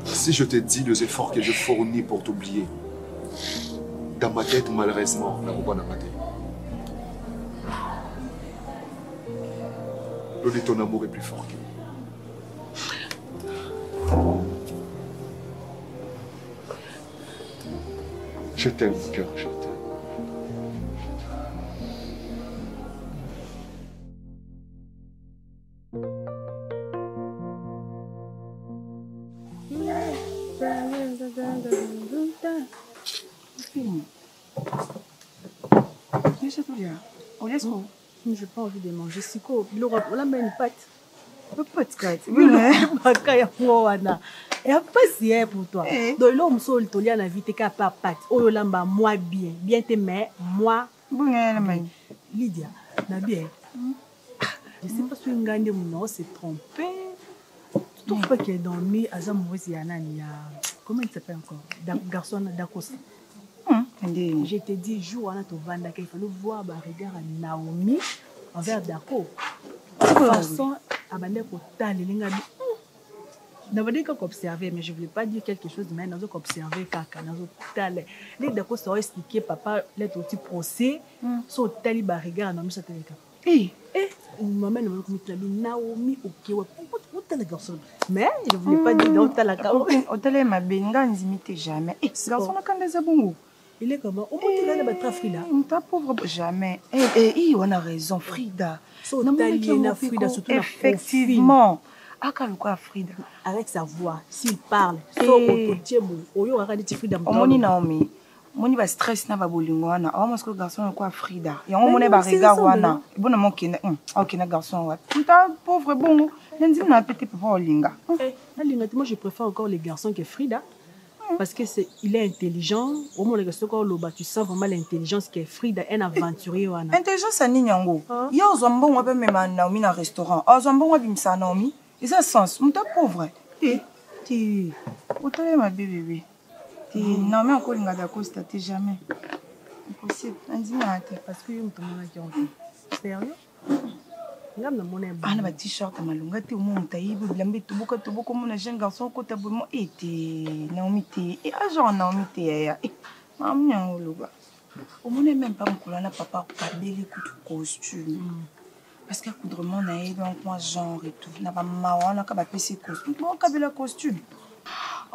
S1: Si je te dis les efforts que je fournis pour t'oublier, dans ma tête, malheureusement, la pas dans ma tête. Glody, ton amour est plus fort que moi. Je t'aime, mon cœur, je t'aime.
S9: J'ai pas envie de manger. Siko, on a une pâte. Une pâte. Et après, c'est pour toi. Donc, là, on me dit la vie, t'es pas pâte. Oh, là, moi bien. Bien, t'es mais moi. Lydia, bien. Je sais pas si on gagne mon nom, c'est trompé. Tout le qui est dormi, à comment il s'appelle encore? Garçon d'Acosta. Je t'ai dit, jour, on a tout vendu qu'il fallait voir le regard à Naomi envers Dako. De toute façon, à Bandeko, je n'avais pas observé, mais je ne voulais pas dire quelque chose, mais je observé caca. Les Dako sont expliqués, papa, les petits procès, sont tali regard à Naomi. Maman ne m'a pas dit Naomi, ok, où est le garçon? Mais je ne voulais pas dire où est la caméra.
S3: Hôtel ma benga n'imite jamais. Garçon n'a qu'un des abongos.
S9: Il est comment? On peut dire que Frida.
S3: Ta pauvre jamais. On a raison, Frida. Effectivement. Frida.
S9: Avec sa voix, s'il parle,
S3: Omoni Naomi. Moni va stress na ba bolingo wana. Awa que garçon quoi Frida. Et on mone ba regard wana. Bon mon kina. OK na garçon wa. Ta pauvre bongo. N'di na petit papa olinga.
S9: Moi je préfère encore les garçons que Frida. Parce que il est intelligent. Au moins, tu sens vraiment l'intelligence qu'est Frida, un aventurier.
S3: Intelligence, c'est Ninyango. Il y a un zambon qui même Naomi dans un restaurant. Un zambon qui est Naomi. Et ça sens. Tu es pauvre. Tu es ma bébé. Naomi encore une Gadacosta, tu jamais. Impossible.
S9: Parce que je me sérieux?
S3: Ana ba t-shirt malunga te monta yibi blambe tubuka mon jeune garçon ko ta bomo été Naomi te et agent Naomi te ya mam nyangoluba au monde même pas mkolana papa kabeli ku costume parce que coudrement na donc moi genre et tout na ba mawana ka ba pesi costume moi kabela costume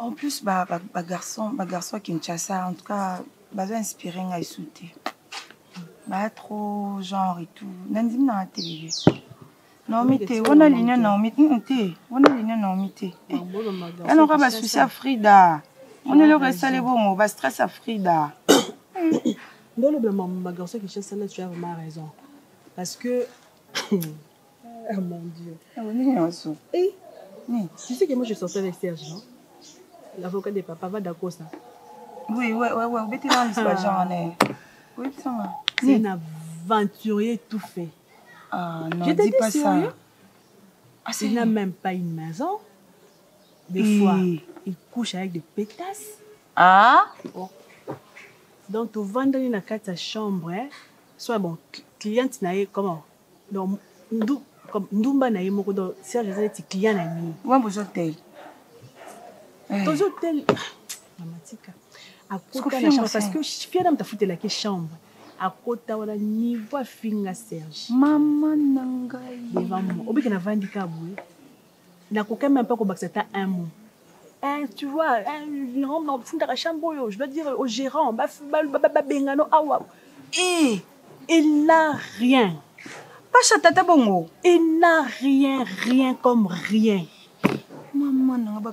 S3: En plus, garçon Kinshasa, en tout cas, inspiré à sauter. Trop genre et tout. Nandim na télé. Naomi te, on a ligne Naomi te, on a ligne Naomi te. Elle aura pas souci à Frida. On est le reste les bon, on va stress à Frida.
S12: Dans le blanc, ma garçon qui cherche là, tu as vraiment raison. Parce que, oh mon Dieu. Et tu sais que moi je sortais avec Serge, non? L'avocat de papa va d'accord ça.
S3: Oui,
S12: c'est un aventurier tout fait.
S3: Ah non,
S12: je te dis
S3: pas
S12: sérieux.
S3: Ça.
S12: Il n'a même pas une maison. Des fois, il couche avec des pétasses.
S3: Ah
S12: bon. Donc, tu vas dans sa chambre, hein? Soit bon, cliente n'a eu comment? Donc, comme Ndumba n'a eu beaucoup de Serge a dit client n'a eu.
S3: Où est hôtel?
S12: Ton hôtel. Mamatika. À côté de la chambre, parce que je suis fière de me foutre la chambre. À côté de la niveau finga Serge.
S3: Maman nangai.
S12: Devant moi. Obi kana vandi kaboué. Na koka même pas ko baxata un mot. Tu vois, je dois dire au gérant, il n'a rien.
S3: Pas tata bongo.
S12: Il n'a rien comme rien.
S3: Maman, je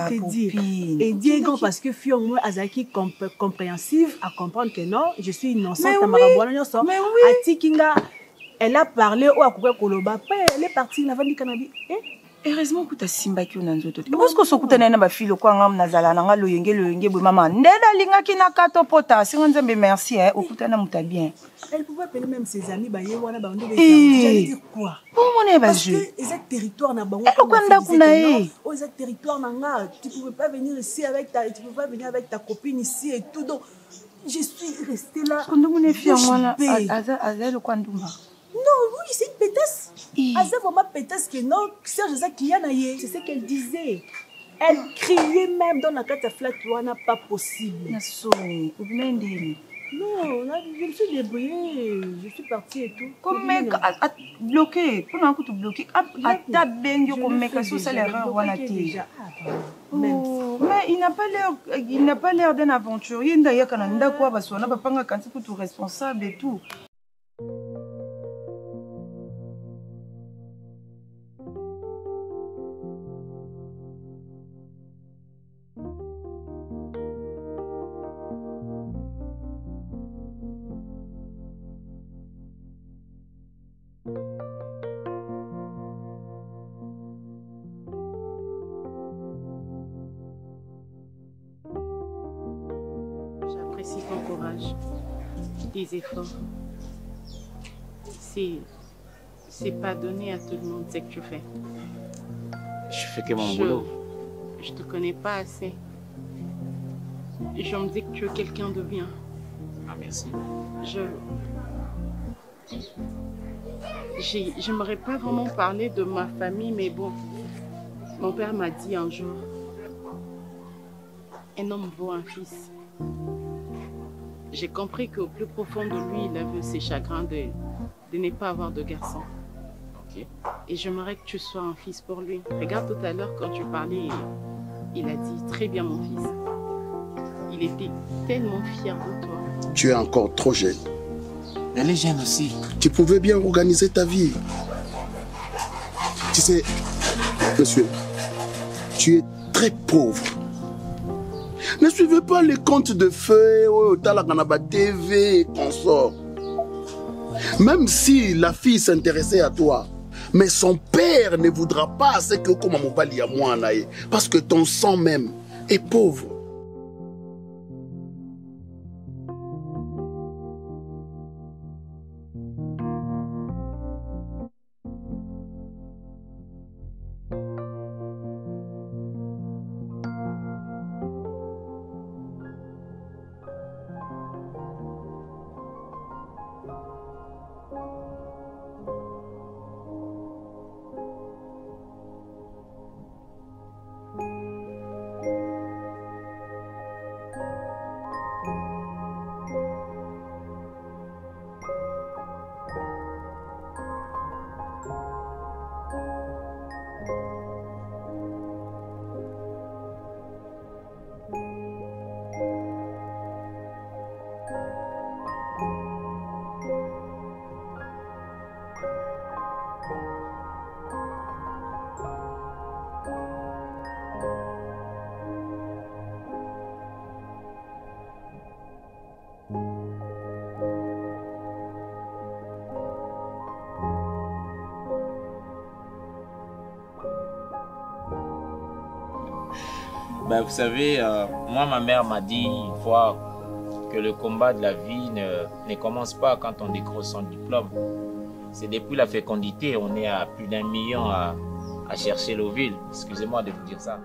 S12: te dis. Et Diego, parce que Fion, Azaki compréhensive à comprendre que non, je suis innocente.
S3: Mais oui.
S12: Elle a parlé au Akoué Koloba. Elle est partie, elle a vendu cannabis.
S3: Heureusement que tu as simba qui on a nzoto. Parce que sokuta na ba filo kwa ngam nazala na ngalo yenge bo mama. Ndela linga kina kato pota. Si on nzembe merci okuta na muta bien.
S12: Elle pouvait appeler même ses amis ba yewana ba ndo be. J'allais dire quoi?
S3: Pour mon ba jeu.
S12: Parce que les territoires na bango. Oh, les territoires na nga, tu pouvais pas venir ici avec ta copine ici et tout. Donc je suis restée là.
S3: Quand on est fier moi Aza le kwanduma.
S12: Non, oui, c'est une pétasse. Aza vraiment pétasse que non, Serge Zak Kianaye. C'est ce qu'elle disait. Elle criait même dans la carte à flat, n'a pas possible.
S3: Non,
S12: je me suis débrouillée, je suis partie et tout.
S3: Comme mec a bloqué, pour un coup de bloquer, à ta bengue comme mec a sous l'erreur ou à la télé. Mais il n'a pas l'air d'un aventurier. D'ailleurs, quand on a quoi, parce qu'on n'a pas un cancer pour tout responsable et tout.
S5: J'apprécie ton courage, tes efforts. C'est pas donné à tout le monde ce que tu fais.
S2: Je fais que mon boulot.
S5: Je te connais pas assez. Je me dis que tu es quelqu'un de bien.
S2: Ah, merci.
S5: J'aimerais pas vraiment parler de ma famille, mais bon, mon père m'a dit un jour, un homme vaut un fils. J'ai compris qu'au plus profond de lui, il avait ses chagrins de ne pas avoir de garçon.
S2: Okay.
S5: Et j'aimerais que tu sois un fils pour lui. Regarde tout à l'heure quand tu parlais, il a dit très bien mon fils. Il était tellement fier de toi.
S8: Tu es encore trop jeune.
S2: Elle est jeune aussi.
S8: Tu pouvais bien organiser ta vie. Tu sais, monsieur, tu es très pauvre. Ne suivez pas les contes de fées, Talakanaba TV et consorts. Même si la fille s'intéressait à toi, mais son père ne voudra pas assez que comme mon pali à moi, parce que ton sang même est pauvre.
S2: Ben, vous savez, moi, ma mère m'a dit une fois que le combat de la vie ne commence pas quand on décroche son diplôme. C'est depuis la fécondité, on est à plus d'1 million à chercher l'ovule. Excusez-moi de vous dire ça.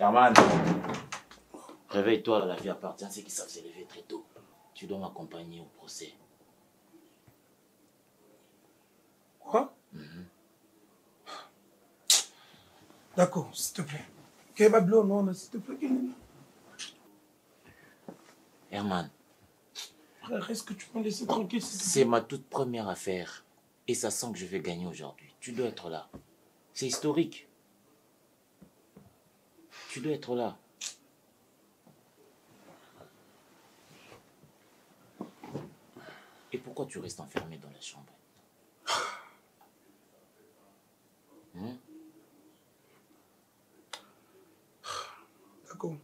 S2: Herman, réveille-toi, la vie appartient à ceux qui savent se lever très tôt. Tu dois m'accompagner au procès.
S13: Quoi? D'accord, s'il te plaît. Kebablo, non, s'il te plaît.
S2: Herman.
S13: Frère, est-ce que tu peux me laisser tranquille?
S2: C'est ma toute première affaire. Et ça sent que je vais gagner aujourd'hui. Tu dois être là. C'est historique. Tu dois être là. Et pourquoi tu restes enfermé dans la chambre?
S13: D'accord.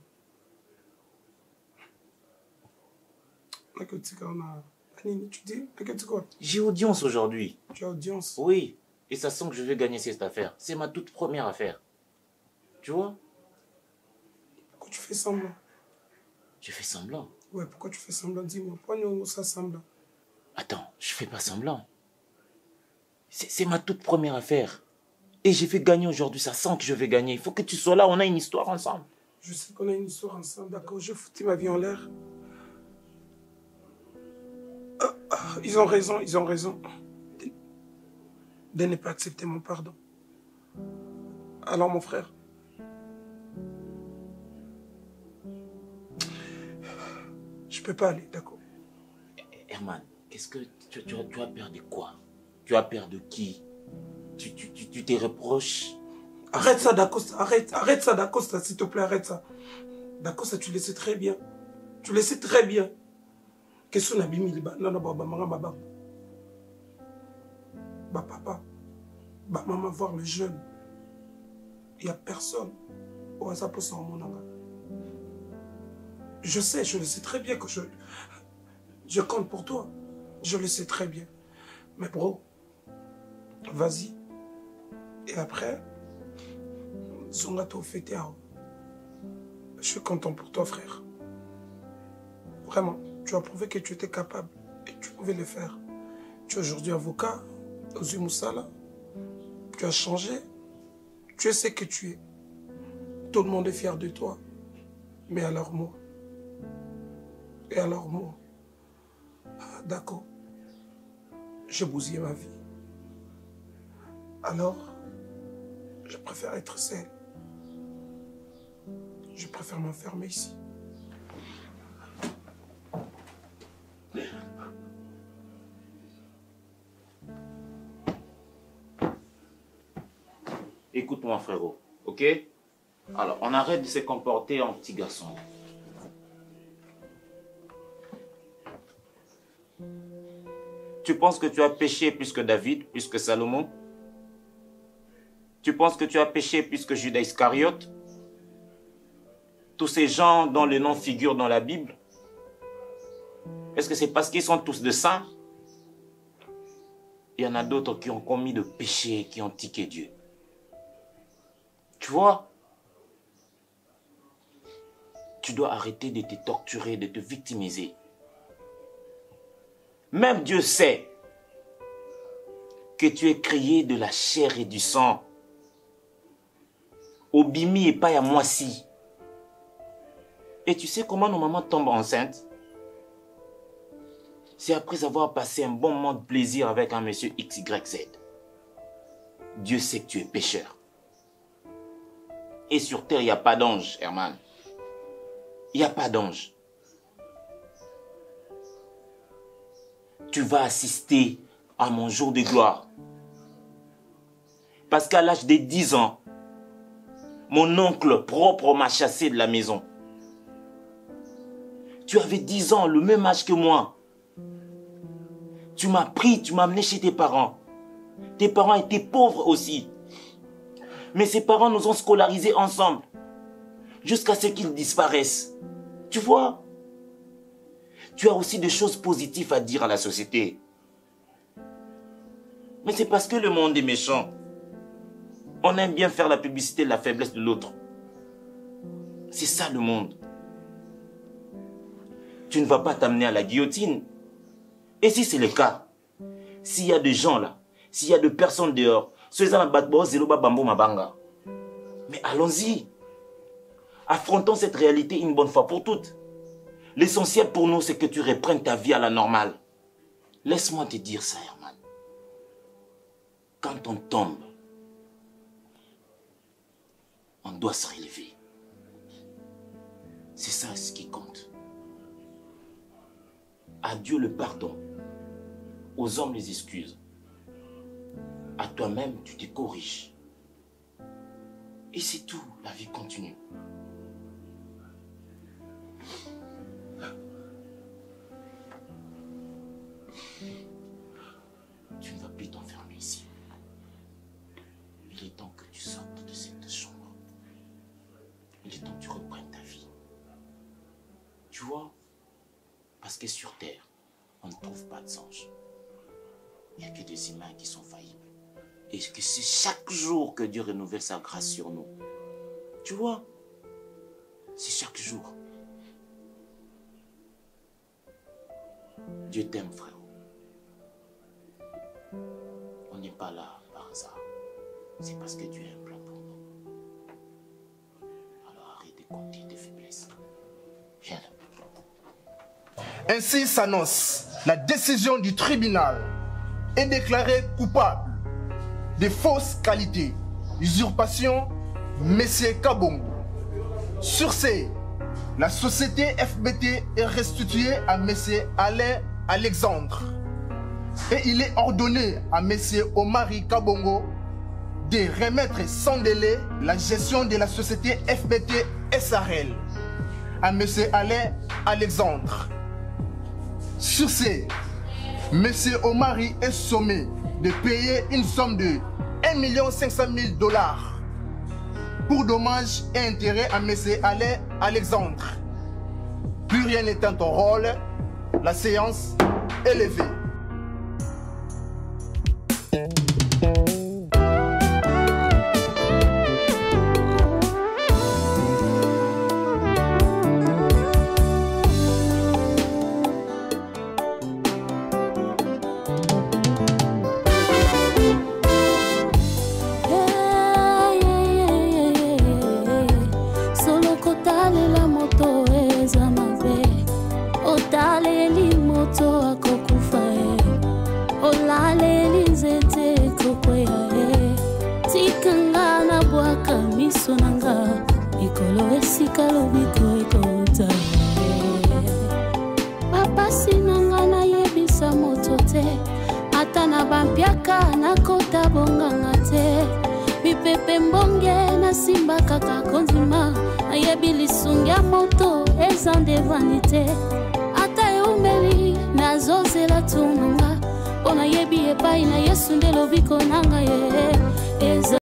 S13: Tu dis?
S2: J'ai audience aujourd'hui.
S13: Tu as audience?
S2: Oui. Et ça sent que je vais gagner cette affaire. C'est ma toute première affaire. Tu vois?
S13: Pourquoi tu fais semblant?
S2: Je fais semblant?
S13: Ouais, pourquoi tu fais semblant? Dis-moi, pourquoi nous ça semblant?
S2: Attends, je fais pas semblant. C'est ma toute première affaire. Et je vais gagner aujourd'hui, ça sent que je vais gagner. Il faut que tu sois là, on a une histoire ensemble.
S13: Je sais qu'on a une histoire ensemble, d'accord, je foutais ma vie en l'air. Ils ont raison, ils ont raison. De ne pas accepter mon pardon. Alors mon frère, je peux pas aller, d'accord.
S2: Herman, qu'est-ce que tu as peur de quoi? Tu as peur de qui? Tu te reproches?
S13: Arrête ça, Dacosta, arrête ça, Dacosta, s'il te plaît, arrête ça. Dacosta, tu le sais très bien. Tu le sais très bien. Qu'est-ce qu'on a mis là? Non, maman, papa, maman, voir le jeune. Il n'y a personne. Je sais, je le sais très bien que je compte pour toi. Je le sais très bien. Mais bro, vas-y. Et après, Zongato Feteo. Je suis content pour toi, frère. Vraiment, tu as prouvé que tu étais capable et tu pouvais le faire. Tu es aujourd'hui avocat aux Moussala. Tu as changé. Tu sais que tu es. Tout le monde est fier de toi. Mais alors moi. Et alors moi. D'accord. J'ai bousillé ma vie. Alors, je préfère être seul. Je préfère m'enfermer ici.
S2: Écoute-moi, frérot, ok? Alors, on arrête de se comporter en petit garçon. Tu penses que tu as péché plus que David, plus que Salomon? Tu penses que tu as péché plus que Judas Iscariote? Tous ces gens dont les noms figurent dans la Bible? Est-ce que c'est parce qu'ils sont tous de saints? Il y en a d'autres qui ont commis de péchés, qui ont tiqué Dieu. Tu vois? Tu dois arrêter de te torturer, de te victimiser. Même Dieu sait que tu es créé de la chair et du sang. Obimi et pas à moisi. Et tu sais comment nos mamans tombent enceintes? c'est après avoir passé un bon moment de plaisir avec un monsieur XYZ. Dieu sait que tu es pécheur. Et sur terre, il n'y a pas d'ange, Herman. Il n'y a pas d'ange. Tu vas assister à mon jour de gloire. Parce qu'à l'âge de 10 ans, mon oncle propre m'a chassé de la maison. Tu avais 10 ans, le même âge que moi. Tu m'as pris, tu m'as amené chez tes parents. Tes parents étaient pauvres aussi. Mais ses parents nous ont scolarisés ensemble. Jusqu'à ce qu'ils disparaissent. Tu vois? Tu as aussi des choses positives à dire à la société. Mais c'est parce que le monde est méchant. On aime bien faire la publicité de la faiblesse de l'autre. C'est ça le monde. Tu ne vas pas t'amener à la guillotine. Et si c'est le cas, s'il y a des gens là, s'il y a des personnes dehors, mais allons-y. Affrontons cette réalité une bonne fois pour toutes. L'essentiel pour nous, c'est que tu reprennes ta vie à la normale. Laisse-moi te dire ça, Herman. Quand on tombe, on doit se relever. C'est ça ce qui compte. À Dieu le pardon. Aux hommes les excuses. À toi-même, tu te corriges. Et c'est tout, la vie continue. Tu ne vas plus t'enfermer ici. Il est temps que tu sortes de cette chambre. Il est temps que tu reprennes ta vie. Tu vois? Parce que sur terre, on ne trouve pas de anges. Il n'y a que des humains qui sont faillibles. Et que c'est chaque jour que Dieu renouvelle sa grâce sur nous. Tu vois? C'est chaque jour. Dieu t'aime, frère. On n'est pas là par hasard. C'est parce que Dieu a un plan pour nous. Alors arrête de compter tes faiblesses. Viens là.
S4: Ainsi s'annonce la décision du tribunal est déclaré coupable de fausses qualités, usurpation, Monsieur Kabongo. Sur ce, la société FBT est restituée à Monsieur Alain Alexandre et il est ordonné à Monsieur Omari Kabongo de remettre sans délai la gestion de la société FBT SARL à Monsieur Alain Alexandre. Sur ce, Monsieur Omari est sommé de payer une somme de 1 500 000 $ pour dommages et intérêts à Monsieur Alain Alexandre. Plus rien n'étant ton rôle, la séance est levée.
S14: Papa sinanga na yebisa moto te ata na bampiaka na kota bonganga te mipepe mbonge na simba kaka kondima na yebi lisungi ya moto ezande vanité ata eumeli na zozela tunanga pona yebi epai na Yesu nde lobiko nanga ye